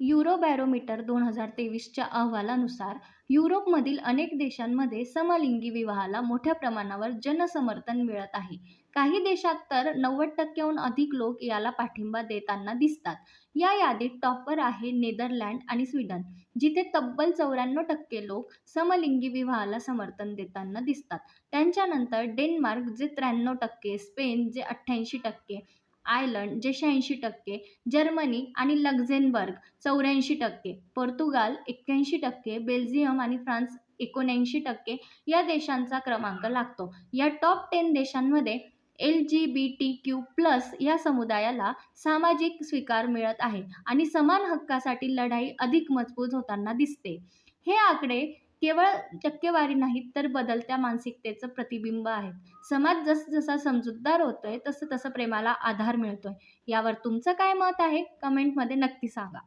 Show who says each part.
Speaker 1: युरोबॅरोमीटर 2023च्या अहवालानुसार युरोपमधील अनेक देशांमध्ये समलिंगी विवाहाला मोठ्या प्रमाणावर जनसमर्थन मिळत आहे. काही देशात तर 90% अधिक लोक याला पाठिंबा देताना दिसतात. या यादीत टॉपवर आहे नेदरलँड आणि स्वीडन, जिथे तब्बल 94% लोक समलिंगी विवाहाला समर्थन देताना दिसतात. त्यांच्यानंतर डेन्मार्क जे 93%, स्पेन जे 88%, आयर्लंड जे 86%, जर्मनी आणि लक्झेंबर्ग 84%, पोर्तुगाल 81%, बेल्जियम आणि फ्रान्स 79% या देशांचा क्रमांक लागतो. या टॉप 10 देशांमध्ये LGBTQ+ या समुदायाला सामाजिक स्वीकार मिळत आहे आणि समान हक्कासाठी लढाई अधिक मजबूत होताना दिसते. हे आकडे केवळ टक्केवारी नाहीत, तर बदलत्या मानसिकतेचं प्रतिबिंब आहेत. समाज जसजसा समजूतदार होतोय तसं प्रेमाला आधार मिळतोय. यावर तुमचं काय मत आहे? कमेंटमध्ये नक्की सांगा.